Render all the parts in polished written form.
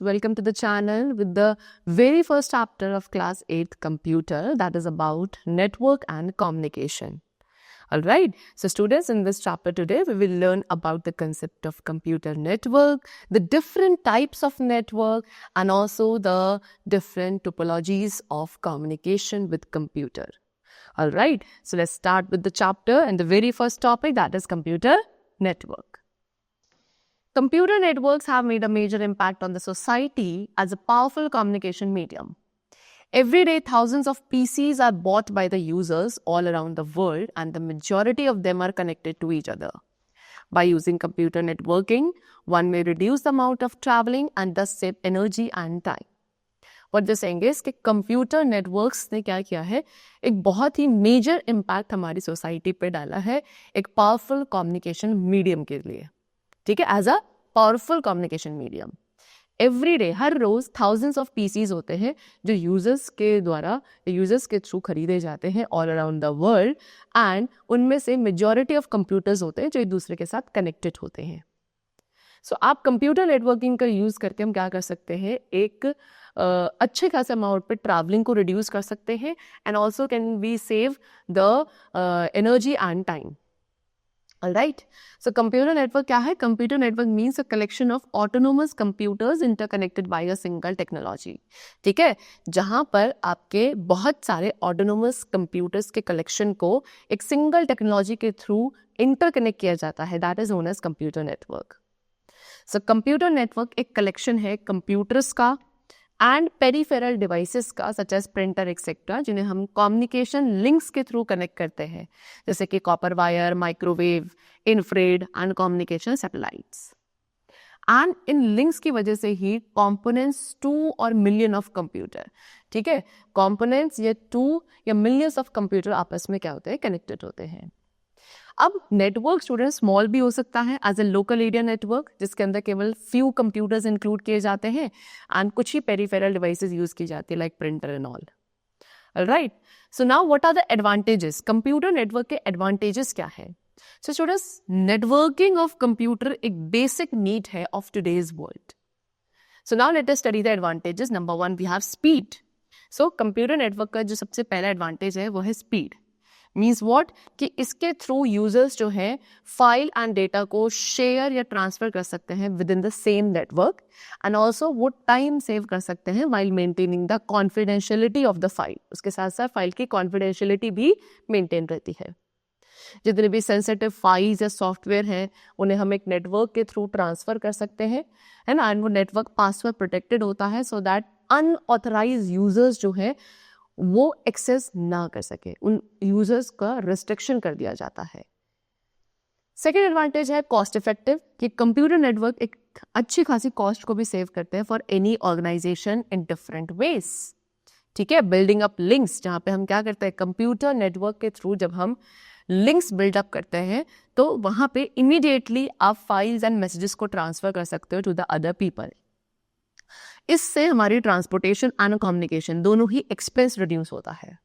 welcome to the channel with the very first chapter of class 8th computer, that is about network and communication. Alright, so students, in this chapter today we will learn about the concept of computer network, the different types of network and also the different topologies of communication with computer. Alright, so let's start with the chapter and the very first topic, that is computer network. Computer networks have made a major impact on the society as a powerful communication medium. Every day, thousands of PCs are bought by the users all around the world, and the majority of them are connected to each other. By using computer networking, one may reduce the amount of traveling and thus save energy and time. What they're saying is कि computer networks ने क्या किया है, एक बहुत ही major impact हमारी society पे डाला है एक पावरफुल कम्युनिकेशन मीडियम के लिए. ठीक है, as a powerful communication medium. Every day, हर रोज थाउजेंड्स ऑफ पीसीज होते हैं जो यूजर्स के थ्रू खरीदे जाते हैं all around the world, and उनमें से मेजॉरिटी ऑफ कंप्यूटर्स होते हैं जो एक दूसरे के साथ कनेक्टेड होते हैं. सो आप कंप्यूटर नेटवर्किंग का यूज़ करके हम क्या कर सकते हैं, एक अच्छे खासे अमाउंट पे ट्रैवलिंग को रिड्यूस कर सकते हैं, and also can we save the energy and time. Alright, so computer network क्या है? Computer network means a collection of autonomous computers interconnected by a single technology. ठीक है, जहाँ पर आपके बहुत सारे autonomous computers के collection को एक single technology के through interconnect किया जाता है, that is known as computer network. So computer network एक collection है computers का एंड पेरीफेरल डिवाइसेस का सच एज प्रिंटर एक्सेट्रा, जिन्हें हम कम्युनिकेशन लिंक्स के थ्रू कनेक्ट करते हैं, जैसे कि copper wire, microwave, infrared and communication satellites. And in links की वजह से ही कंपोनेंट्स 2 और मिलियन ऑफ कंप्यूटर, ठीक है, कंपोनेंट्स ये 2 या मिलियंस ऑफ कंप्यूटर आपस में क्या होते हैं, कनेक्टेड होते हैं. अब नेटवर्क स्टूडेंट स्मॉल भी हो सकता है as a local area network, जिसके अंदर केवल फ्यू कंप्यूटर्स इंक्लूड किए जाते हैं एंड कुछ ही पेरिफेरल डिवाइसेस यूज की जाती है like printer and all. Right, so now what are the advantages? Computer network के एडवांटेजेस क्या है? So students, networking of computer एक बेसिक नीड है of today's world. So now let us study the advantages. Number 1, we have speed. So computer network का जो सबसे पहला advantage है वो है स्पीड. मीन्स वॉट, कि इसके थ्रू यूजर्स जो है फाइल एंड डेटा को शेयर या ट्रांसफर कर सकते हैं with in the same network, and also वो टाइम सेव कर सकते हैं while maintaining the confidentiality of the file. उसके साथ साथ फाइल की कॉन्फिडेंशियलिटी भी मेंटेन रहती है. जितने भी सेंसिटिव फाइल्स या सॉफ्टवेयर हैं उन्हें हम एक नेटवर्क के थ्रू ट्रांसफर कर सकते हैं, है ना, एंड वो नेटवर्क पासवर्ड प्रोटेक्टेड होता है सो दैट अनऑथराइज यूजर्स जो है वो एक्सेस ना कर सके, उन यूजर्स का रिस्ट्रिक्शन कर दिया जाता है. सेकेंड एडवांटेज है कॉस्ट इफेक्टिव, कि कंप्यूटर नेटवर्क एक अच्छी खासी कॉस्ट को भी सेव करते हैं for any organisation in different ways. ठीक है, बिल्डिंग अप लिंक्स, जहाँ पे हम क्या करते हैं, कंप्यूटर नेटवर्क के थ्रू जब हम लिंक्स बिल्डअप करते हैं तो वहाँ पे इमीडिएटली आप फाइल्स एंड मैसेजेस को ट्रांसफर कर सकते हो टू द अदर पीपल. इससे हमारी ट्रांसपोर्टेशन एंड कम्युनिकेशन दोनों ही एक्सपेंस रिड्यूस होता है.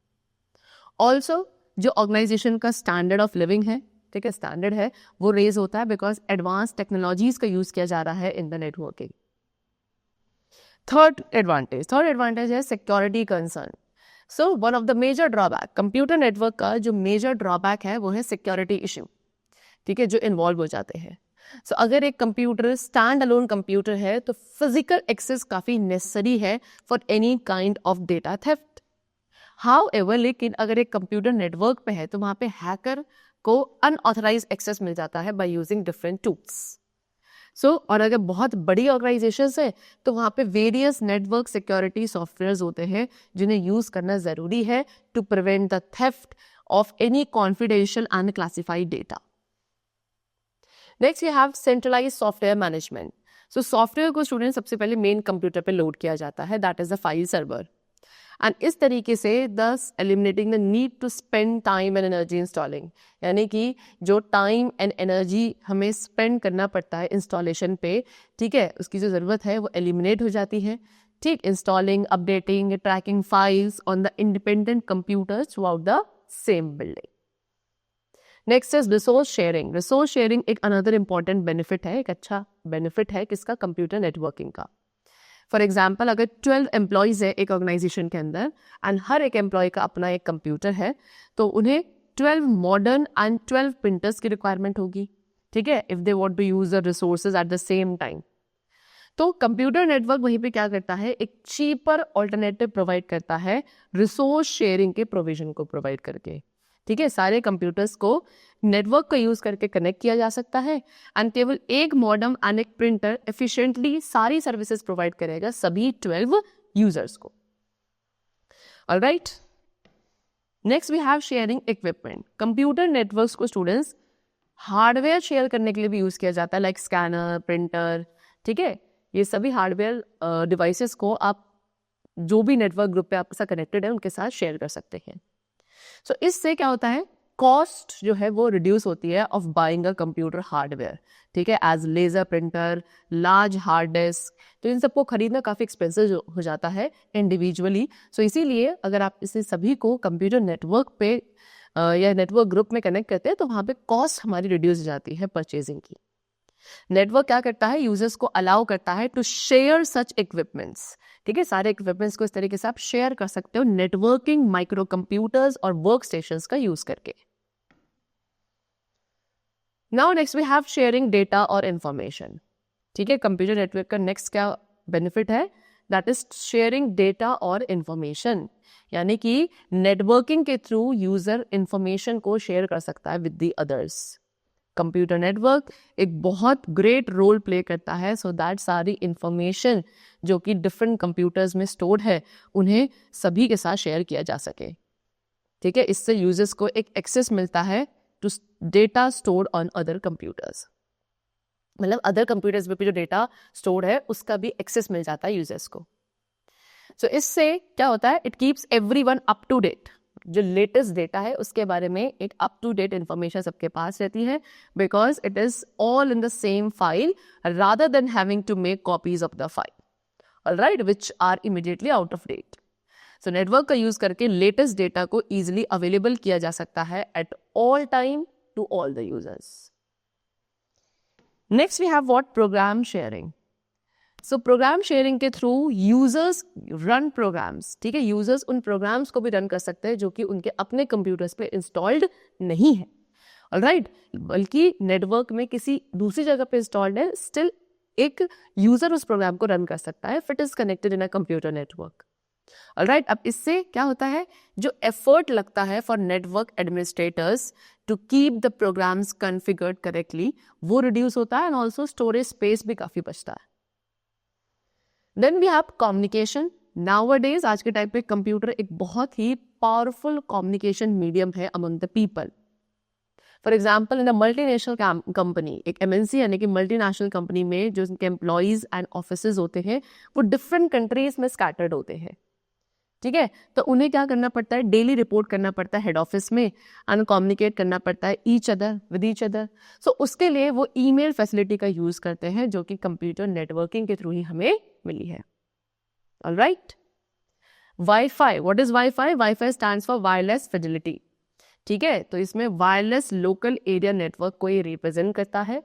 ऑल्सो जो ऑर्गेनाइजेशन का स्टैंडर्ड ऑफ लिविंग है, ठीक है, स्टैंडर्ड है, वो रेज होता है बिकॉज एडवांस टेक्नोलॉजीज का यूज किया जा रहा है in the networking. Third advantage है security concern. So one of the major drawback, computer network का जो मेजर ड्रॉबैक है वो है सिक्योरिटी इशू, ठीक है, जो इन्वॉल्व हो जाते हैं. सो अगर एक कंप्यूटर स्टैंड अलोन कंप्यूटर है तो फिजिकल एक्सेस काफ़ी नेसेसरी है for any kind of data theft. However, लेकिन अगर एक कंप्यूटर नेटवर्क पे है तो वहाँ पे हैकर को अनऑथराइज एक्सेस मिल जाता है बाय यूजिंग डिफरेंट टूल्स. सो और अगर बहुत बड़ी ऑर्गेनाइजेशंस है तो वहाँ पे वेरियस नेटवर्क सिक्योरिटी सॉफ्टवेयर्स होते हैं जिन्हें यूज़ करना ज़रूरी है to prevent the theft of any confidential and classified data. Next we have centralise software management. So software को स्टूडेंट सबसे पहले मेन कंप्यूटर पे लोड किया जाता है, that is the file server, and इस तरीके से thus eliminating the need to spend time and energy installing, यानी कि जो टाइम एंड एनर्जी हमें स्पेंड करना पड़ता है इंस्टॉलेशन पे, ठीक है, उसकी जो ज़रूरत है वो एलिमिनेट हो जाती है. ठीक, installing, updating, tracking files on the independent computers throughout the same building. Next is resource sharing. Resource sharing एक अनदर इंपॉर्टेंट बेनिफिट है, एक अच्छा बेनिफिट है किसका, कंप्यूटर नेटवर्किंग का. फॉर एग्जाम्पल अगर 12 एम्प्लॉयज़ है एक ऑर्गेनाइजेशन के अंदर एंड हर एक एम्प्लॉय का अपना एक कंप्यूटर है, तो उन्हें 12 मॉडर्न एंड 12 प्रिंटर्स की रिक्वायरमेंट होगी, ठीक है, if they want to use the resources at the same time. तो कंप्यूटर नेटवर्क वहीं पे क्या करता है, एक चीपर ऑल्टरनेटिव प्रोवाइड करता है रिसोर्स शेयरिंग के प्रोविजन को प्रोवाइड करके, ठीक है। सारे कंप्यूटर्स को नेटवर्क का यूज करके कनेक्ट किया जा सकता है एंड केवल एक मॉडेम एंड एक प्रिंटर एफिशिएंटली सारी सर्विसेज प्रोवाइड करेगा सभी 12 यूजर्स को। Alright, next we have sharing equipment. Computer networks को स्टूडेंट्स हार्डवेयर शेयर करने के लिए भी यूज किया जाता है, लाइक स्कैनर, प्रिंटर, ठीक है। ये सभी हार्डवेयर डिवाइसेस को आप जो भी नेटवर्क ग्रुप पे आपके साथ कनेक्टेड है उनके साथ शेयर कर सकते हैं। सो इससे क्या होता है, कॉस्ट जो है वो रिड्यूस होती है of buying a computer hardware, ठीक है, as laser printer, large hard disk. तो इन सबको खरीदना काफ़ी एक्सपेंसिव हो जाता है इंडिविजुअली। सो इसीलिए अगर आप इसे सभी को कंप्यूटर नेटवर्क पे या नेटवर्क ग्रुप में कनेक्ट करते हैं तो वहाँ पे कॉस्ट हमारी रिड्यूस हो जाती है परचेजिंग की। नेटवर्क क्या करता है, यूजर्स को अलाउ करता है टू शेयर सच इक्विपमेंट्स, ठीक है। सारे इक्विपमेंट्स को इस तरीके से आप शेयर कर सकते हो नेटवर्किंग माइक्रो कंप्यूटर्स और वर्क स्टेशंस का यूज करके। Now next we have sharing data और इंफॉर्मेशन, ठीक है। कंप्यूटर नेटवर्क का नेक्स्ट क्या बेनिफिट है, दैट इज शेयरिंग डेटा और इंफॉर्मेशन, यानी कि नेटवर्किंग के थ्रू यूजर इंफॉर्मेशन को शेयर कर सकता है with the others. Computer network एक बहुत ग्रेट रोल प्ले करता है सो दैट सारी इंफॉर्मेशन जो कि डिफरेंट कंप्यूटर्स में स्टोर्ड है उन्हें सभी के साथ शेयर किया जा सके, ठीक है। इससे यूजर्स को एक एक्सेस मिलता है to data stored on other computers, मतलब अदर कंप्यूटर्स पे जो डेटा स्टोर्ड है उसका भी एक्सेस मिल जाता है यूजर्स को। सो इससे क्या होता है, it keeps everyone up to date, जो लेटेस्ट डेटा है उसके बारे में एक अप टू डेट इंफॉर्मेशन सबके पास रहती है, because it is all in the same file rather than having to make copies of the file, alright, which are immediately out of date. So network का यूज करके latest data को easily available किया जा सकता है at all time to all the users. Next we have what, program sharing. So program sharing के through users run programs, ठीक है। यूजर्स उन प्रोग्राम्स को भी रन कर सकते हैं जो कि उनके अपने कंप्यूटर्स पे इंस्टॉल्ड नहीं है, ऑलराइट, बल्कि नेटवर्क में किसी दूसरी जगह पे इंस्टॉल्ड है, स्टिल एक यूजर उस प्रोग्राम को रन कर सकता है if it is connected in a computer network, alright. अब इससे क्या होता है, जो एफर्ट लगता है for network administrators to keep the programs configured correctly वो रिड्यूस होता है एंड ऑल्सो स्टोरेज स्पेस भी काफी बचता है। Then we have communication. Nowadays आज के टाइम पे कंप्यूटर एक बहुत ही पावरफुल कम्युनिकेशन मीडियम है among the people. For example in a multinational company, एक एमएनसी यानी कि मल्टीनेशनल कंपनी में जो उनके एम्प्लॉयज एंड ऑफिसेज होते हैं वो डिफरेंट कंट्रीज में स्कैटर्ड होते हैं, ठीक है। तो उन्हें क्या करना पड़ता है, डेली रिपोर्ट करना पड़ता है हेड ऑफिस में एंड कम्युनिकेट करना पड़ता है each other with each other. So उसके लिए वो ईमेल फैसिलिटी का यूज करते हैं जो कि कंप्यूटर नेटवर्किंग के थ्रू ही हमें मिली है, alright. Wifi, what is wifi? Wifi stands for wireless Fidelity, ठीक है। तो इसमें वायरलेस लोकल एरिया नेटवर्क को ये रिप्रेजेंट करता है।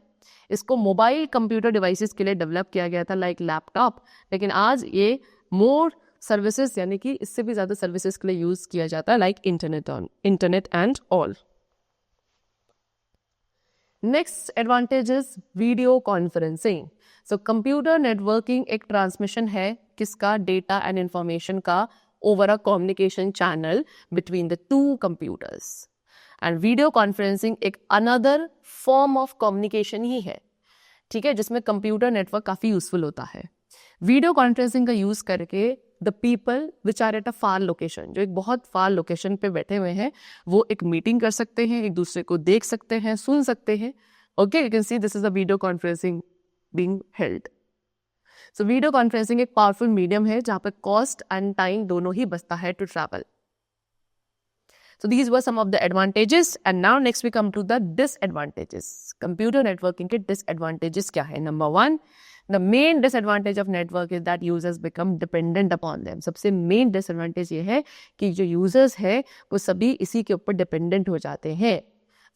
इसको मोबाइल कंप्यूटर डिवाइसेस के लिए डेवलप किया गया था लाइक लैपटॉप, लेकिन आज ये मोर सर्विसेज यानी कि इससे भी ज्यादा सर्विसेज के लिए यूज किया जाता है like internet and all. Next advantage is video conferencing. So computer networking एक ट्रांसमिशन है किसका, डेटा एंड इंफॉर्मेशन का over a communication channel between the two computers, and video conferencing एक अनदर फॉर्म ऑफ कम्युनिकेशन ही है, ठीक है, जिसमें computer network काफी यूजफुल होता है। वीडियो कॉन्फ्रेंसिंग का यूज करके the people which are at a far location, जो एक बहुत फार लोकेशन पे बैठे हुए हैं, वो एक मीटिंग कर सकते हैं, एक दूसरे को देख सकते हैं, सुन सकते हैं। Okay, you can see this is the video conferencing being held. So video conferencing एक पावरफुल मीडियम है जहां पे कॉस्ट एंड टाइम दोनों ही बचता है to travel. So these were some of the advantages, and now next we come to the disadvantages. Computer networking के disadvantages क्या है? Number one, the main disadvantage of network is that users become dependent upon them. सबसे main disadvantage ये है कि जो users है वो सभी इसी के ऊपर dependent हो जाते हैं।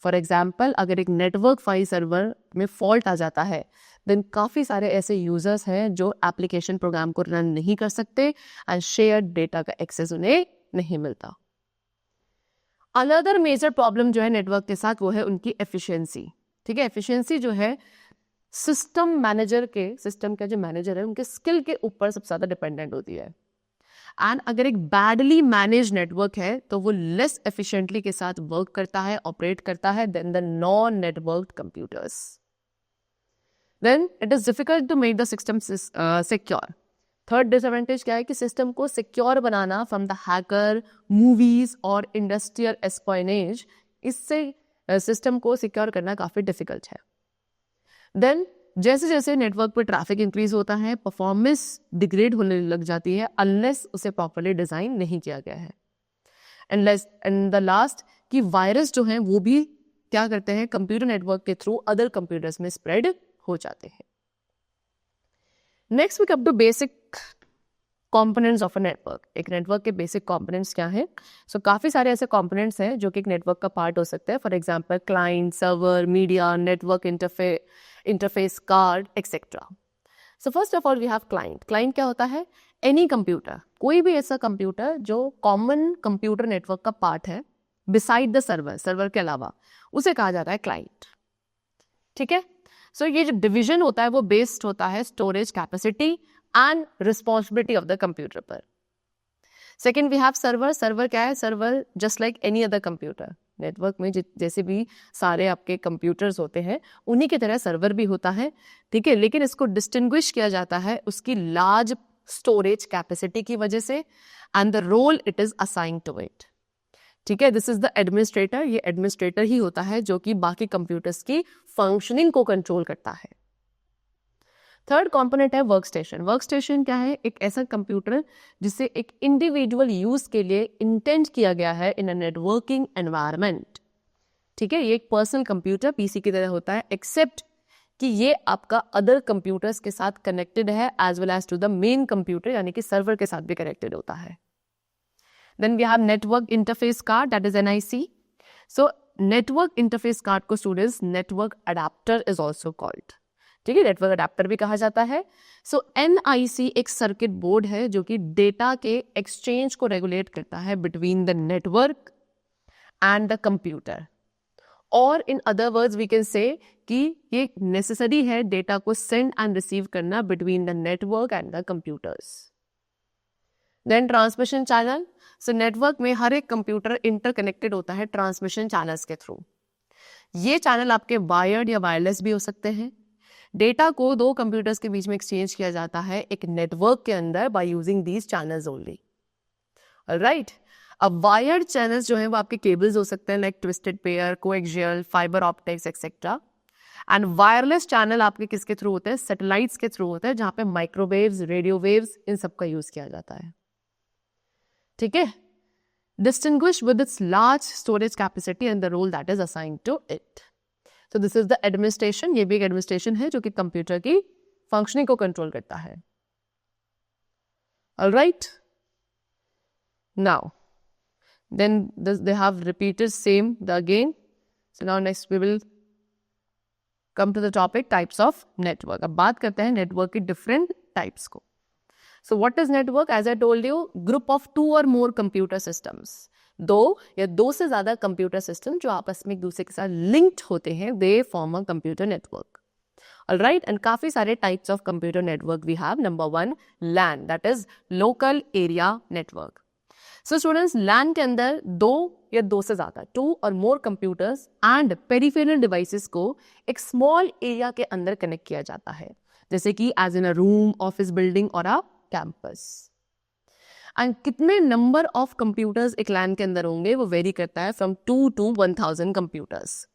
फॉर एग्जाम्पल अगर एक नेटवर्क फाइल सर्वर में फॉल्ट आ जाता है देन काफ़ी सारे ऐसे यूजर्स हैं जो एप्लीकेशन प्रोग्राम को रन नहीं कर सकते एंड शेयर डेटा का एक्सेस उन्हें नहीं मिलता। अनदर मेजर प्रॉब्लम जो है नेटवर्क के साथ वो है उनकी एफिशिएंसी। ठीक है, एफिशिएंसी जो है सिस्टम का जो मैनेजर है उनके स्किल के ऊपर सबसे ज़्यादा डिपेंडेंट होती है। एंड अगर एक बैडली मैनेज नेटवर्क है तो वो लेस एफिशिएंटली के साथ वर्क करता है, ऑपरेट करता है then the non networked computers. Then it is difficult to make the system secure. Third disadvantage क्या है कि सिस्टम को सिक्योर बनाना फ्रॉम द हैकर, मूवीज और इंडस्ट्रियल एस्पाइनेज, इससे सिस्टम को सिक्योर करना काफ़ी डिफिकल्ट है। देन जैसे जैसे नेटवर्क पर ट्रैफिक इंक्रीज होता है परफॉर्मेंस डिग्रेड होने लग जाती है अनलेस उसे प्रॉपरली डिज़ाइन नहीं किया गया है। एंड द लास्ट कि वायरस जो हैं वो भी क्या करते हैं कंप्यूटर नेटवर्क के थ्रू अदर कंप्यूटर्स में स्प्रेड हो जाते हैं। Next we come to basic components of a network. एक नेटवर्क के बेसिक कंपोनेंट्स क्या हैं? सो काफ़ी सारे ऐसे कंपोनेंट्स हैं जो कि एक नेटवर्क का पार्ट हो सकते हैं। For example client, server, media, network interface card et cetera. So first of all we have client. Client क्या होता है? एनी कंप्यूटर, कोई भी ऐसा कंप्यूटर जो कॉमन कंप्यूटर नेटवर्क का पार्ट है बिसाइड द सर्वर के अलावा, उसे कहा जाता है क्लाइंट। ठीक है, सो ये जो डिवीजन होता है वो बेस्ड होता है storage capacity and responsibility of the computer पर। Second we have server. Server क्या है? Server just like any other computer. Network में जैसे भी सारे आपके कंप्यूटर्स होते हैं उन्हीं की तरह सर्वर भी होता है। ठीक है, लेकिन इसको डिस्टिंग्विश किया जाता है उसकी लार्ज स्टोरेज कैपेसिटी की वजह से and the role it is assigned to it. ठीक है, दिस इज द एडमिनिस्ट्रेटर। ये एडमिनिस्ट्रेटर ही होता है जो कि बाकी कंप्यूटर्स की फंक्शनिंग को कंट्रोल करता है। थर्ड कंपोनेंट है वर्क स्टेशन। वर्क स्टेशन क्या है? एक ऐसा कंप्यूटर जिसे एक इंडिविजुअल यूज के लिए इंटेंट किया गया है इन अ नेटवर्किंग एनवायरनमेंट। ठीक है, ये एक पर्सनल कंप्यूटर पीसी की तरह होता है एक्सेप्ट कि ये आपका अदर कंप्यूटर्स के साथ कनेक्टेड है as well as to the main computer, यानी कि सर्वर के साथ भी कनेक्टेड होता है। Then we have network interface card, that is NIC। So network interface card को students network adapter is also called. ठीक है, नेटवर्क अडेप्टर भी कहा जाता है। सो NIC एक सर्किट बोर्ड है जो कि डेटा के एक्सचेंज को रेगुलेट करता है between the network and the computer, और in other words we can say कि ये नेसेसरी है डेटा को सेंड एंड रिसीव करना between the network and the computers. Then transmission channel. So network में हर एक कंप्यूटर इंटरकनेक्टेड होता है ट्रांसमिशन चैनल्स के थ्रू। ये चैनल आपके वायर्ड या वायरलेस भी हो सकते हैं। डेटा को दो कंप्यूटर्स के बीच में एक्सचेंज किया जाता है एक नेटवर्क के अंदर by using these channels only. Alright, अब वायर्ड चैनल्स जो है वो आपके केबल्स हो सकते हैं like twisted pair, coaxial, fibre optics etcetera. And wireless channel आपके किसके थ्रू होते हैं? सैटेलाइट्स के थ्रू होते हैं, जहां पे माइक्रोवेव्स, रेडियो वेव्स, इन सब का यूज किया जाता है। ठीक है, distinguish with its large storage capacity and the role that is assigned to it. So this is the administration. ये भी एक एडमिनिस्ट्रेशन है जो कि कंप्यूटर की फंक्शनिंग को कंट्रोल करता है। Alright, now then they have repeated same the again. So now next we will come to the topic types of network. अब बात करते हैं नेटवर्क की डिफरेंट टाइप्स को। So what is network? As I told you, group of 2 और मोर computer systems. 2 या 2 से ज्यादा कंप्यूटर सिस्टम जो आपस में एक दूसरे के साथ लिंक्ड होते हैं, they form a computer network. Alright, and काफी सारे types of computer network we have. Number 1 LAN, that is local area network. So students, LAN के अंदर 2 या 2 से ज्यादा 2 और मोर कंप्यूटर्स एंड पेरिफेरल डिवाइसेस को एक स्मॉल एरिया के अंदर कनेक्ट किया जाता है, जैसे कि as in a room, office building और अ कैंपस। एंड कितने नंबर ऑफ कंप्यूटर्स एक LAN के अंदर होंगे वो वेरी करता है फ्रॉम 2 to 1000 कंप्यूटर्स।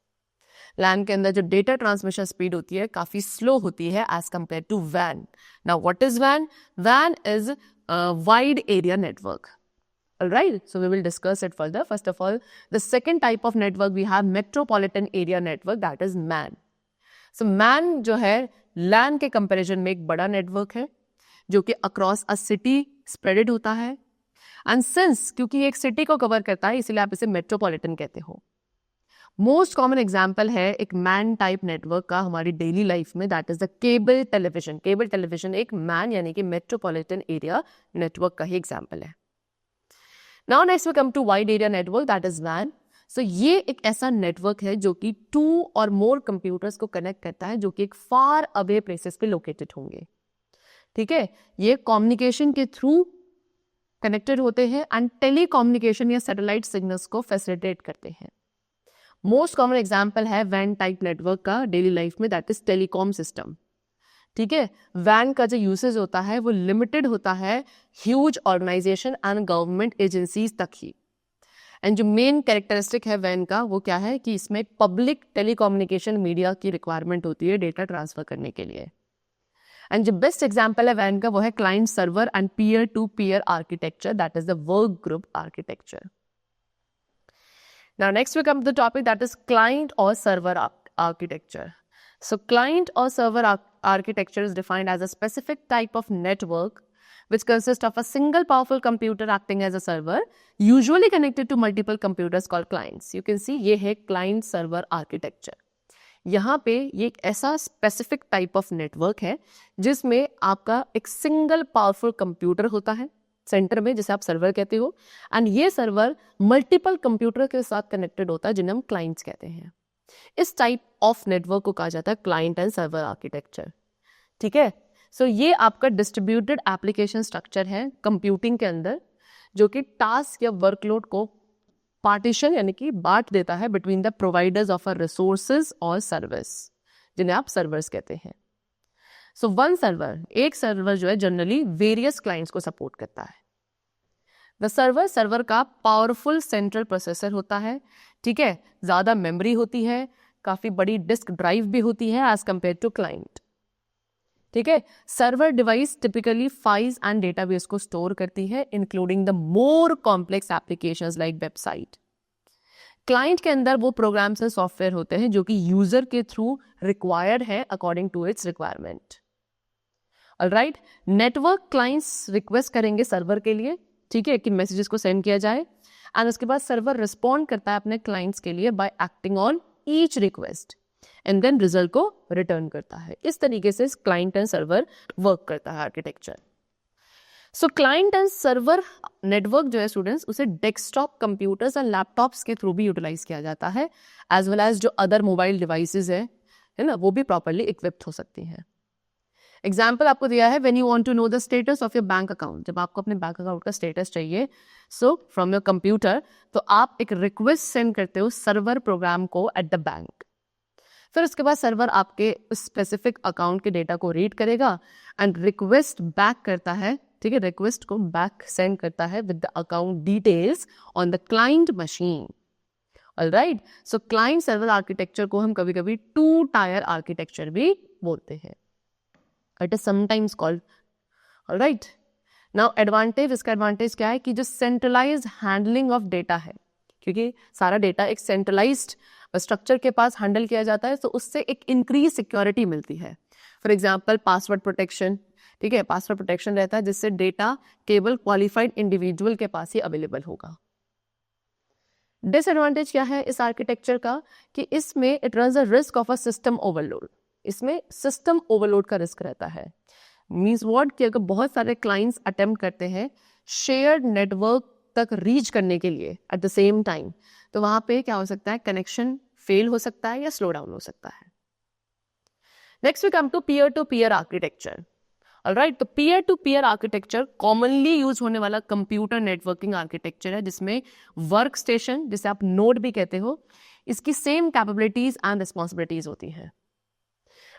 LAN के अंदर जो डेटा ट्रांसमिशन स्पीड होती है काफी स्लो होती है as compare to WAN। Now what is WAN? WAN is wide area network. Alright, so we will discuss it further. First of all, the second type of network we have metropolitan area network, that is MAN. So MAN जो है LAN के comparison में एक बड़ा network है जो कि across a city spreaded होता है। एंड सिंस क्योंकि एक सिटी को कवर करता है इसलिए आप इसे मेट्रोपॉलिटन कहते हो। मोस्ट कॉमन एग्जाम्पल है एक मैन टाइप नेटवर्क का हमारी डेली लाइफ में, that is the cable television. Cable television एक मैन यानी कि मेट्रोपॉलिटन एरिया नेटवर्क का ही एग्जाम्पल है। Now next we come to wide area network, that is वैन। सो ये एक ऐसा नेटवर्क है जो कि 2 और मोर कंप्यूटर्स को कनेक्ट करता है जो कि एक फार अवे प्लेसेस पे लोकेटेड होंगे। ठीक है, ये कम्युनिकेशन के थ्रू कनेक्टेड होते हैं एंड टेली कम्युनिकेशन या सैटेलाइट सिग्नल्स को फैसिलिटेट करते हैं। मोस्ट कॉमन एग्जाम्पल है वैन टाइप नेटवर्क का डेली लाइफ में, दैट इज टेलीकॉम सिस्टम। ठीक है, वैन का जो यूसेज होता है वो लिमिटेड होता है huge organisation and government agencies तक ही। एंड जो मेन कैरेक्टरिस्टिक है वैन का वो क्या है कि इसमें पब्लिक टेलीकम्युनिकेशन मीडिया की रिक्वायरमेंट होती है डेटा ट्रांसफर करने के लिए। एंड जो बेस्ट एग्जाम्पल है वैन का वो है client server and peer to peer architecture, that is the work group architecture. Now next we come to the topic that is client or server architecture. So client or server architecture is defined as a specific type of network which consists of a single powerful computer acting as a server, usually connected to multiple computers called clients. You can see ये है client server architecture. यहाँ पे ये एक ऐसा specific type of network है जिसमें आपका एक सिंगल पावरफुल कंप्यूटर होता है सेंटर में, जिसे आप सर्वर कहते हो, एंड ये सर्वर मल्टीपल कंप्यूटर के साथ कनेक्टेड होता है जिन्हें हम क्लाइंट्स कहते हैं। इस टाइप ऑफ नेटवर्क को कहा जाता है क्लाइंट एंड सर्वर आर्किटेक्चर। ठीक है, सो ये आपका डिस्ट्रीब्यूटेड एप्लीकेशन स्ट्रक्चर है कंप्यूटिंग के अंदर, जो कि टास्क या वर्कलोड को पार्टीशन यानी कि बांट देता है between the providers of a resources और सर्विस, जिन्हें आप सर्वर्स कहते हैं। सो वन सर्वर, एक सर्वर जो है जनरली वेरियस क्लाइंट्स को सपोर्ट करता है। द सर्वर का पावरफुल सेंट्रल प्रोसेसर होता है। ठीक है, ज्यादा मेमोरी होती है, काफी बड़ी डिस्क ड्राइव भी होती है एज कंपेयर टू क्लाइंट। ठीक है, server device typically files and database को स्टोर करती है including the more complex applications like website. Client के अंदर वो प्रोग्राम्स एंड सॉफ्टवेयर होते हैं जो कि यूजर के थ्रू रिक्वायर्ड है according to its requirement. Alright, network clients request करेंगे सर्वर के लिए, ठीक है, कि मैसेजेस को सेंड किया जाए, एंड उसके बाद सर्वर रिस्पॉन्ड करता है अपने क्लाइंट्स के लिए by acting on each request and then result को रिटर्न करता है। इस तरीके से क्लाइंट एंड सर्वर वर्क करता है architecture. So client and server network जो है स्टूडेंट्स, उसे डेस्कटॉप कंप्यूटर्स एंड लैपटॉप्स के थ्रू भी यूटिलाइज किया जाता है, एज वेल एज जो अदर मोबाइल डिवाइसेस है ना, वो भी प्रॉपरली इक्विप्ड हो सकती हैं। एग्जाम्पल आपको दिया है, when you want to know the status of your bank account, जब आपको अपने बैंक अकाउंट का स्टेटस चाहिए, सो फ्रॉम योर कंप्यूटर, तो आप एक रिक्वेस्ट सेंड करते हो सर्वर प्रोग्राम को एट द बैंक। फिर उसके बाद सर्वर आपके स्पेसिफिक अकाउंट के डेटा को रीड करेगा एंड रिक्वेस्ट बैक करता है। ठीक है, रिक्वेस्ट को बैक सेंड करता है with the account details on the client machine. Alright, so client server architecture को हम कभी कभी 2 टायर आर्किटेक्चर भी बोलते हैं। It is sometimes called. Alright, now advantage, इसका एडवांटेज क्या है कि जो सेंट्रलाइज्ड हैंडलिंग ऑफ डेटा है, क्योंकि सारा डेटा एक सेंट्रलाइज्ड स्ट्रक्चर के पास हैंडल किया जाता है, तो उससे एक इंक्रीज सिक्योरिटी मिलती है। फॉर एग्जांपल पासवर्ड प्रोटेक्शन, ठीक है, पासवर्ड प्रोटेक्शन रहता है जिससे डेटा केवल क्वालिफाइड इंडिविजुअल के पास ही अवेलेबल होगा। डिसएडवांटेज क्या है इस आर्किटेक्चर का कि इसमें it runs a risk of a system overload. इसमें सिस्टम ओवरलोड का रिस्क रहता है। मीन्स व्हाट कि अगर बहुत सारे क्लाइंट्स अटेम्प्ट करते हैं शेयर्ड नेटवर्क तक रीच करने के लिए एट द सेम टाइम, तो वहां पे क्या हो सकता है, कनेक्शन फेल हो सकता है या स्लो डाउन हो सकता है। Next we come to peer to peer architecture. Alright, तो peer to peer architecture commonly use होने वाला कंप्यूटर नेटवर्किंग आर्किटेक्चर है, जिसमें वर्क स्टेशन, जिसे आप नोड भी कहते हो, इसकी सेम कैपेबिलिटीज एंड रिस्पॉन्सिबिलिटीज होती हैं।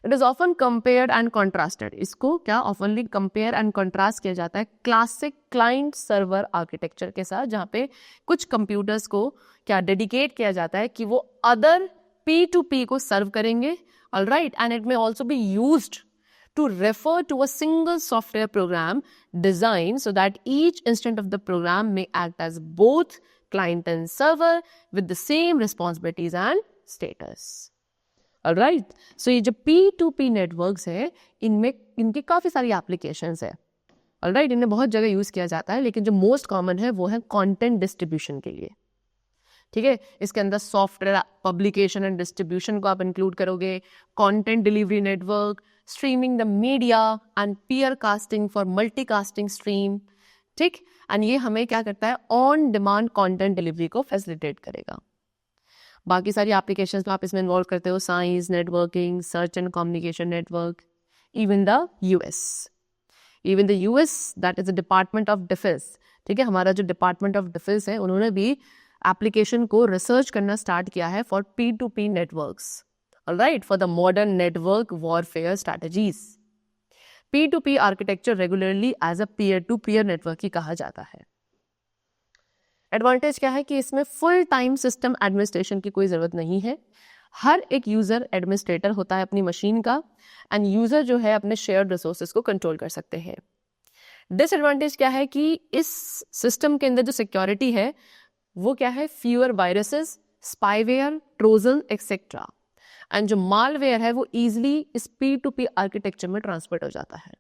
It is often compared and contrasted, इसको क्या ऑफनली कंपेयर एंड कॉन्ट्रास्ट किया जाता है क्लासिक क्लाइंट सर्वर आर्किटेक्चर के साथ, जहां पे कुछ कंप्यूटर्स को क्या डेडिकेट किया जाता है कि वो अदर P2P को सर्व करेंगे। Alright, and it may also be used to refer to a single software program designed so that each instant of the program may act as both client and server with the same responsibilities and status. Alright, so ये जो P2P networks है, इनमें इनकी काफ़ी सारी applications है। Alright, इन्हें बहुत जगह यूज़ किया जाता है, लेकिन जो most common है वो है content distribution के लिए। ठीक है, इसके अंदर सॉफ्टवेयर पब्लिकेशन एंड डिस्ट्रीब्यूशन को आप इंक्लूड करोगे, content delivery network, streaming the media and peer casting for multicasting stream, ठीक। एंड ये हमें क्या करता है, ऑन डिमांड कंटेंट डिलीवरी को फैसिलिटेट करेगा। बाकी सारी एप्लीकेशंस में आप इसमें इन्वॉल्व करते हो, science, networking, search and communication network, even the US that is the department of defence, ठीक है, हमारा जो डिपार्टमेंट ऑफ डिफेंस है उन्होंने भी एप्लीकेशन को रिसर्च करना स्टार्ट किया है for P2P networks, alright, for the modern network warfare strategies. P2P architecture regularly as a peer to peer network ही कहा जाता है। एडवांटेज क्या है कि इसमें फुल टाइम सिस्टम एडमिनिस्ट्रेशन की कोई जरूरत नहीं है, हर एक यूजर एडमिनिस्ट्रेटर होता है अपनी मशीन का, एंड यूजर जो है अपने शेयर्ड रिसोर्सेज को कंट्रोल कर सकते हैं। डिसएडवांटेज क्या है कि इस सिस्टम के अंदर जो सिक्योरिटी है वो क्या है, fewer viruses, spyware, Trojan etcetera, and जो मालवेयर है वो इजिली इस P2P आर्किटेक्चर में ट्रांसफर हो जाता है।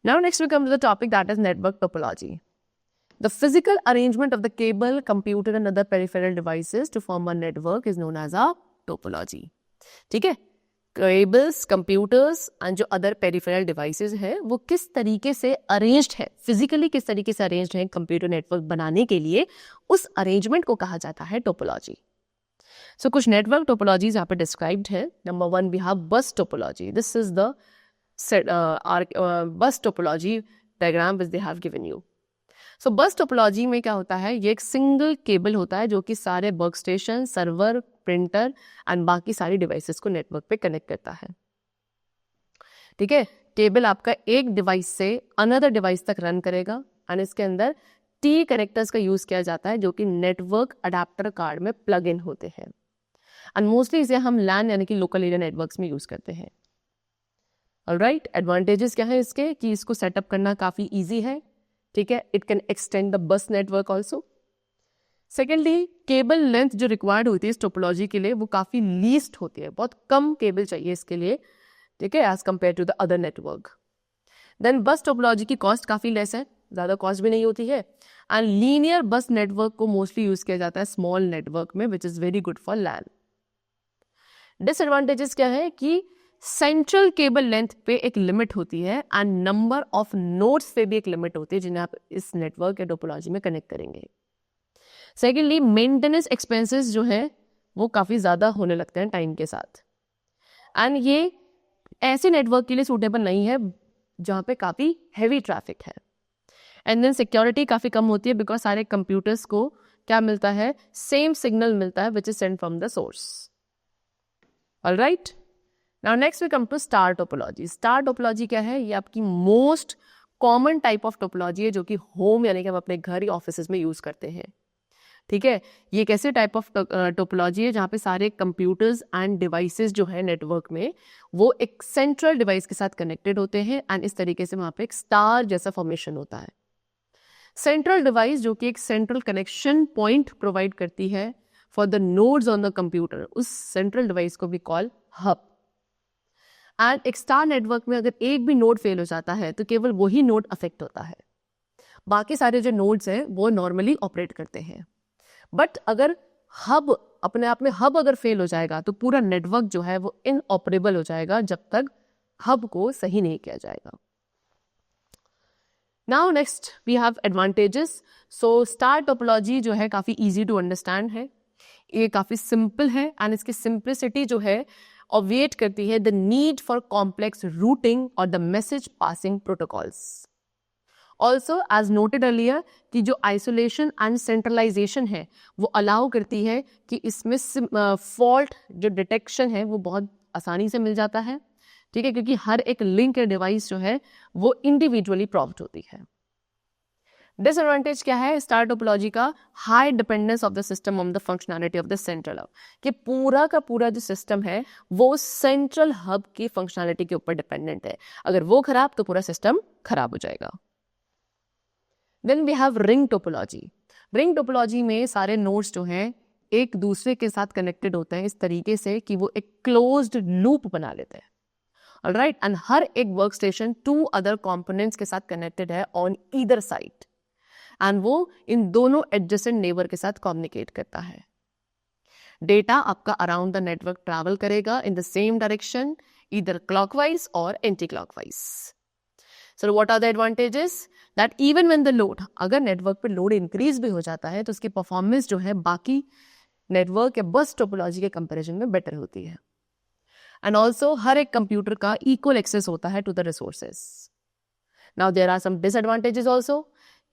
Now next we come to the topic that is network topology. The physical arrangement of the cable, computer and other peripheral devices to form a network is known as a topology. ठीक है, cables, computers and जो other peripheral devices हैं वो किस तरीके से arranged है, physically किस तरीके से अरेंज्ड है कंप्यूटर नेटवर्क बनाने के लिए, उस अरेंजमेंट को कहा जाता है टोपोलॉजी। सो कुछ नेटवर्क टोपोलॉजीज यहाँ पे डिस्क्राइब्ड है। Number 1 we have bus topology. This is the bus topology diagram which they have given you. So bus topology में क्या होता है, ये एक सिंगल केबल होता है जो कि सारे work station, server, printer and बाकी सारी डिवाइसेस को नेटवर्क पे कनेक्ट करता है। ठीक है, केबल आपका एक डिवाइस से अनदर डिवाइस तक रन करेगा एंड इसके अंदर T कनेक्टर्स का यूज किया जाता है जो कि नेटवर्क अडेप्टर कार्ड में प्लग इन होते हैं, एंड मोस्टली इसे हम LAN यानी कि लोकल एरिया नेटवर्क्स में यूज करते हैं। ऑलराइट, एडवांटेजेस क्या है इसके कि इसको सेटअप करना काफी इजी है, ठीक है, it can extend the bus network also. Secondly, cable length जो रिक्वायर्ड होती है इस टोपोलॉजी के लिए वो काफी लीस्ट होती है, बहुत कम केबल चाहिए इसके लिए, ठीक है, as compare to the other network. Then bus topology की कॉस्ट काफी लेस है, ज्यादा कॉस्ट भी नहीं होती है, एंड लीनियर बस नेटवर्क को मोस्टली यूज किया जाता है स्मॉल नेटवर्क में, which is very good for LAN। Disadvantages क्या है कि सेंट्रल केबल लेंथ पे एक लिमिट होती है एंड नंबर ऑफ नोड्स पे भी एक लिमिट होती है जिन्हें आप इस नेटवर्क या टोपोलॉजी में कनेक्ट करेंगे। सेकेंडली, मेंटेनेंस एक्सपेंसेस जो है वो काफी ज्यादा होने लगते हैं टाइम के साथ, एंड ये ऐसे नेटवर्क के लिए सूटेबल नहीं है जहां पे काफी हैवी ट्रैफिक है। एंड देन सिक्योरिटी काफी कम होती है बिकॉज सारे कंप्यूटर्स को क्या मिलता है, सेम सिग्नल मिलता है which is sent from the source. Alright, now next we come to star topology. Star topology क्या है, ये आपकी most common type of topology है जो कि होम यानी कि हम अपने घर या ऑफिस में यूज करते हैं। ठीक है, ये एक ऐसे टाइप ऑफ टोपोलॉजी है जहाँ पे सारे कंप्यूटर्स एंड डिवाइसेस जो है नेटवर्क में वो एक सेंट्रल डिवाइस के साथ कनेक्टेड होते हैं एंड इस तरीके से वहाँ पे एक स्टार जैसा फॉर्मेशन होता है। सेंट्रल डिवाइस जो कि एक सेंट्रल कनेक्शन पॉइंट प्रोवाइड करती है for the nodes on the computer, उस सेंट्रल डिवाइस को भी कॉल हब। एंड एक स्टार नेटवर्क में अगर एक भी नोड फेल हो जाता है तो केवल वही नोड अफेक्ट होता है, बाकी सारे जो नोड्स हैं वो नॉर्मली ऑपरेट करते हैं। बट अगर हब अपने आप में हब अगर फेल हो जाएगा तो पूरा नेटवर्क जो है वो इनऑपरेबल हो जाएगा जब तक हब को सही नहीं किया जाएगा। Now next we have advantages. So star topology जो है काफी इजी टू अंडरस्टैंड है, ये काफी सिंपल है एंड इसकी सिंप्लिसिटी जो है ऑब्विएट करती है the need for complex routing और the message passing protocols. Also as noted earlier कि जो आइसोलेशन एंड सेंट्रलाइजेशन है वो अलाउ करती है कि इसमें फॉल्ट जो डिटेक्शन है वो बहुत आसानी से मिल जाता है, ठीक है, क्योंकि हर एक लिंक डिवाइस जो है वो इंडिविजुअली प्रॉम्प्ट होती है। डिसएडवांटेज क्या है स्टार टोपोलॉजी का, high dependence of the system on the functionality of the central hub, कि पूरा का पूरा जो सिस्टम है वो सेंट्रल हब की फंक्शनैलिटी के ऊपर डिपेंडेंट है, अगर वो खराब तो पूरा सिस्टम खराब हो जाएगा। Then we have ring topology. Ring topology में सारे नोड्स जो हैं एक दूसरे के साथ कनेक्टेड होते हैं इस तरीके से कि वो एक क्लोज्ड लूप बना लेते हैं। ऑलराइट, एंड हर एक वर्क स्टेशन 2 अदर कंपोनेंट्स के साथ कनेक्टेड है ऑन ईदर साइड, एंड वो इन दोनों एडजेसेंट नेबर के साथ कम्युनिकेट करता है। डेटा आपका अराउंड द नेटवर्क ट्रैवल करेगा in the same direction, either clockwise और anti clockwise. So what are the advantages? That even when the load, अगर नेटवर्क पे लोड इंक्रीज भी हो जाता है तो उसकी परफॉर्मेंस जो है बाकी नेटवर्क या बस टोपोलॉजी के कंपैरिजन में बेटर होती है। एंड ऑल्सो हर एक कंप्यूटर का इक्वल एक्सेस होता है to the resources. Now there are some disadvantages also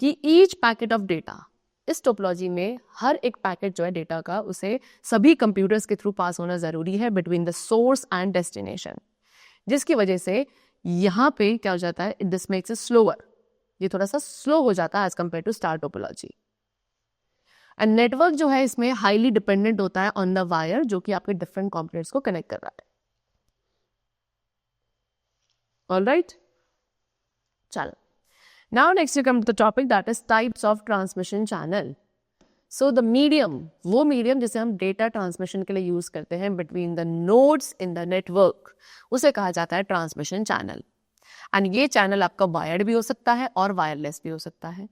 कि ईच पैकेट ऑफ डेटा, इस टोपोलॉजी में हर एक पैकेट जो है डेटा का, उसे सभी कंप्यूटर्स के थ्रू पास होना जरूरी है between the source and destination, जिसकी वजह से यहाँ पे क्या हो जाता है, दिस मेक्स इट स्लोअर, ये थोड़ा सा स्लो हो जाता है as compare to star topology. And network जो है इसमें हाईली डिपेंडेंट होता है ऑन द वायर, जो कि आपके डिफरेंट कंपोनेंट्स को कनेक्ट कर रहा है। ऑलराइट, चलो now next come to the topic that is types of transmission channel. So the medium, वो मीडियम जिसे हम डेटा ट्रांसमिशन के लिए यूज करते हैं between the nodes in the network, उसे कहा जाता है ट्रांसमिशन चैनल। एंड ये चैनल आपका वायर्ड भी हो सकता है और वायरलेस भी हो सकता है।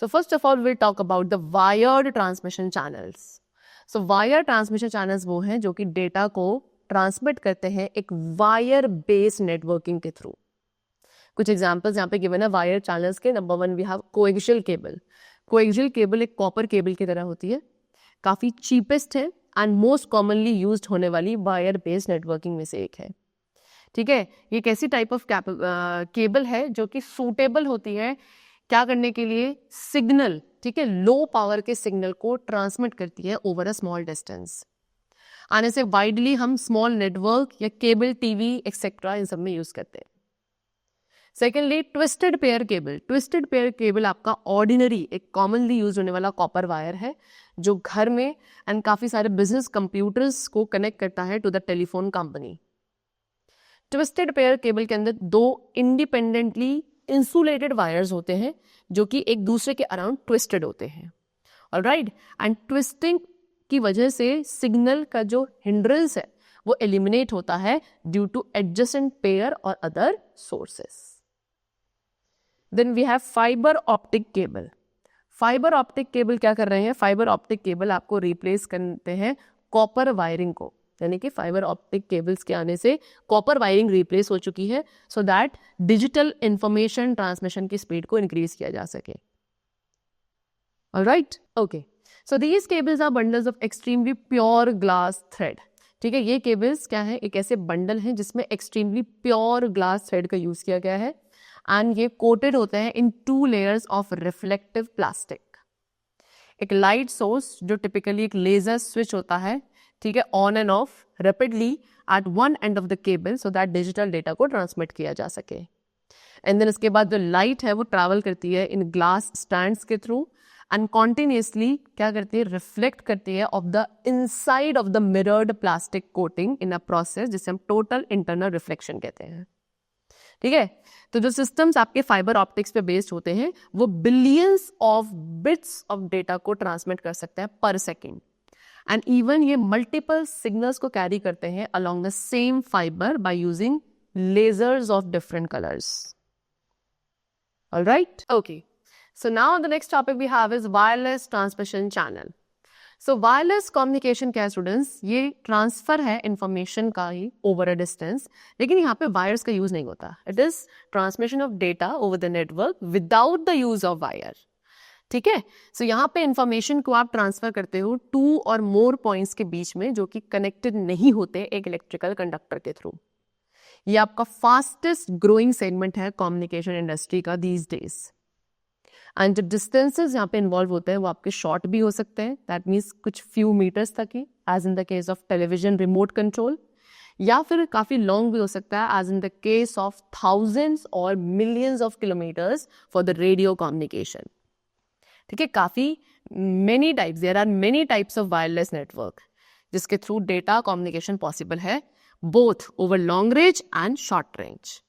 So first of all, we'll talk about the wired transmission channels. So wired transmission channels वो हैं जो कि डेटा को ट्रांसमिट करते हैं एक वायर बेस्ड नेटवर्किंग के थ्रू। कुछ एग्जांपल्स यहाँ पे गिवन है वायर चैनल्स के। Number 1 we have coaxial cable. Coaxial cable एक कॉपर केबल की तरह होती है, काफ़ी चीपेस्ट है एंड मोस्ट कॉमनली यूज्ड होने वाली वायर बेस्ड नेटवर्किंग में से एक है। ठीक है, ये कैसी टाइप ऑफ केबल है जो कि सूटेबल होती है क्या करने के लिए, सिग्नल, ठीक है, लो पावर के सिग्नल को ट्रांसमिट करती है ओवर अ स्मॉल डिस्टेंस। आने से वाइडली हम स्मॉल नेटवर्क या केबल, टीवी एक्सेट्रा इन सब में यूज करते हैं। Secondly twisted pair cable. Twisted pair cable आपका ऑर्डिनरी एक कॉमनली यूज होने वाला कॉपर वायर है जो घर में एंड काफी सारे बिजनेस कंप्यूटर्स को कनेक्ट करता है to the telephone company. Twisted pair cable के अंदर 2 इंडिपेंडेंटली इंसुलेटेड वायर्स होते हैं जो कि एक दूसरे के अराउंड ट्विस्टेड होते हैं। ऑलराइट, एंड ट्विस्टिंग की वजह से सिग्नल का जो हिंड्रेंस है वो एलिमिनेट होता है ड्यू टू एडजेसेंट पेयर और other sources. Then we have fibre optic cable. Fibre optic cable क्या कर रहे हैं? फाइबर ऑप्टिक केबल आपको रिप्लेस करते हैं कॉपर वायरिंग को, यानी कि फाइबर ऑप्टिक केबल्स के आने से कॉपर वायरिंग रिप्लेस हो चुकी है so that digital information transmission की स्पीड को इंक्रीज किया जा सके। Alright, okay, so these cables are bundles of extremely pure glass thread. ठीक है, ये केबल्स क्या है, एक ऐसे बंडल हैं जिसमें एक्सट्रीमली प्योर ग्लास थ्रेड का यूज किया गया है एंड ये कोटेड होते हैं in 2 layers of reflective plastic. एक लाइट सोर्स जो टिपिकली एक लेजर स्विच होता है, ठीक है, on and off rapidly at one end of the cable so that digital data को ट्रांसमिट किया जा सके। एंड देन इसके बाद जो लाइट है वो ट्रैवल करती है इन ग्लास स्टैंड्स के थ्रू एंड कॉन्टिन्यूसली क्या करती है, रिफ्लेक्ट करती है of the inside of the mirrored plastic coating in a process जिसे हम टोटल इंटरनल रिफ्लेक्शन कहते हैं। ठीक है, तो जो सिस्टम्स आपके फाइबर ऑप्टिक्स पे बेस्ड होते हैं वो billions of bits of data को ट्रांसमिट कर सकते हैं पर सेकेंड एंड इवन ये मल्टीपल सिग्नल्स को कैरी करते हैं along the same fibre by using lasers of different colours. Alright, okay, so now the next topic we have is wireless transmission channel. So wireless communication क्या है students, ये transfer है information का ही over a distance, लेकिन यहाँ पे wires का use नहीं होता। It is transmission of data over the network without the use of wire. ठीक है, सो यहाँ पे इंफॉर्मेशन को आप ट्रांसफर करते हो 2 और मोर पॉइंट्स के बीच में जो कि कनेक्टेड नहीं होते एक इलेक्ट्रिकल कंडक्टर के थ्रू। ये आपका फास्टेस्ट ग्रोइंग सेगमेंट है कम्युनिकेशन इंडस्ट्री का दीज डेज। एंड जो डिस्टेंसेस यहाँ पे इन्वॉल्व होते हैं वो आपके शॉर्ट भी हो सकते हैं, दैट मीन्स कुछ फ्यू मीटर्स तक ही, as in the case of television remote control, या फिर काफी लॉन्ग भी हो सकता है as in the case of thousands और millions of kilometers for the radio communication. ठीक है, काफी many types, there are many types of wireless network जिसके थ्रू डेटा कम्युनिकेशन पॉसिबल है both over long range and short range.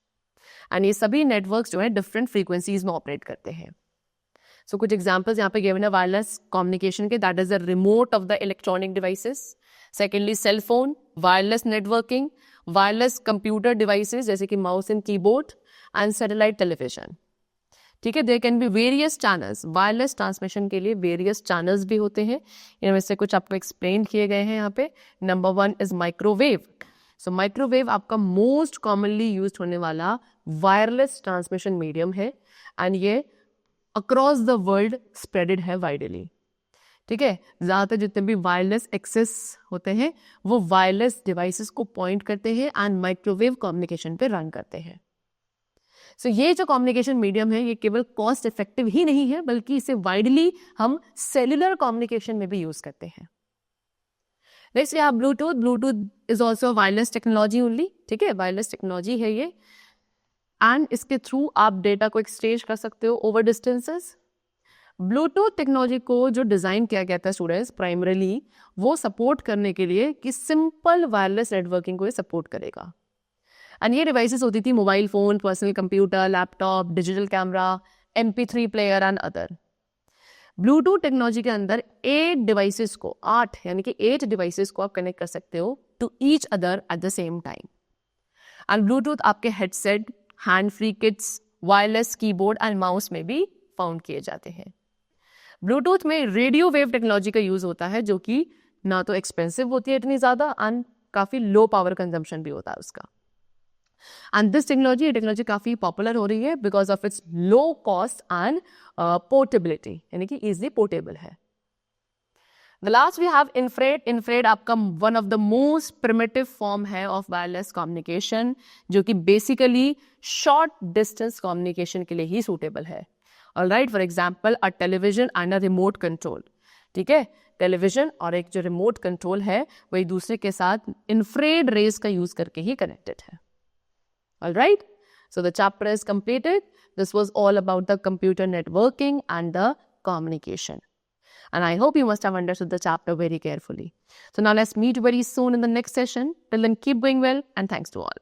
And ये सभी networks जो है डिफरेंट फ्रीक्वेंसीज में ऑपरेट करते हैं। सो कुछ एग्जांपल्स यहाँ पे गिवन है वायरलेस कम्युनिकेशन के, that is the remote of the electronic devices, secondly cell phone, wireless networking, wireless computer devices जैसे कि mouse and keyboard and satellite television. ठीक है, there can be various channels, wireless transmission के लिए various channels भी होते हैं, इनमें से कुछ आपको एक्सप्लेन किए गए हैं यहाँ पे। Number 1 is microwave. So microwave आपका मोस्ट कॉमनली यूज होने वाला वायरलेस ट्रांसमिशन मीडियम है एंड ये अक्रॉस द वर्ल्ड स्प्रेडेड है वाइडली। ठीक है, ज़्यादातर जितने भी वायरलेस एक्सेस होते हैं वो वायरलेस डिवाइसेस को पॉइंट करते हैं एंड माइक्रोवेव कम्युनिकेशन पे रन करते हैं। सो ये जो कम्युनिकेशन मीडियम है ये केवल कॉस्ट इफेक्टिव ही नहीं है बल्कि इसे वाइडली हम सेलुलर कम्युनिकेशन में भी यूज करते हैं। नेक्स्ट यहाँ Bluetooth. Bluetooth is also wireless technology only. ठीक है, वायरलेस टेक्नोलॉजी है ये एंड इसके थ्रू आप डेटा को एक्सचेंज कर सकते हो ओवर डिस्टेंसेस। ब्लूटूथ टेक्नोलॉजी को जो डिज़ाइन किया गया था स्टूडेंट्स प्राइमरीली वो सपोर्ट करने के लिए कि सिंपल वायरलेस नेटवर्किंग को ये सपोर्ट करेगा। एंड ये डिवाइसेस होती थी mobile phone, personal computer, laptop, digital camera, MP3 player and other. Bluetooth technology के अंदर 8 डिवाइसेस को 8 यानी कि 8 डिवाइसेस को आप कनेक्ट कर सकते हो to each other at the same time. And Bluetooth आपके headset, hand free kits, wireless keyboard and mouse में भी फाउंड किए जाते हैं। ब्लूटूथ में रेडियो वेव टेक्नोलॉजी का यूज होता है जो कि ना तो एक्सपेंसिव होती है इतनी ज्यादा एंड काफी लो पावर कंजम्पशन भी होता है उसका। एंड दिस टेक्नोलॉजी काफी पॉपुलर हो रही है because of its low cost and portability, यानी कि इजिली पोर्टेबल है। The last we have infrared. Infrared आपका one of the most primitive form है ऑफ वायरलेस कम्युनिकेशन जो कि बेसिकली शॉर्ट डिस्टेंस कम्युनिकेशन के लिए ही सूटेबल है। Alright, for example a television and a remote control. ठीक है, टेलीविजन और एक जो रिमोट कंट्रोल है वो एक दूसरे के साथ इंफ्रारेड रेज का यूज करके ही कनेक्टेड है। Alright, so the chapter is completed. This was all about the computer networking and the communication. And I hope you must have understood the chapter very carefully. So now let's meet very soon in the next session. Till then, keep going well and thanks to all.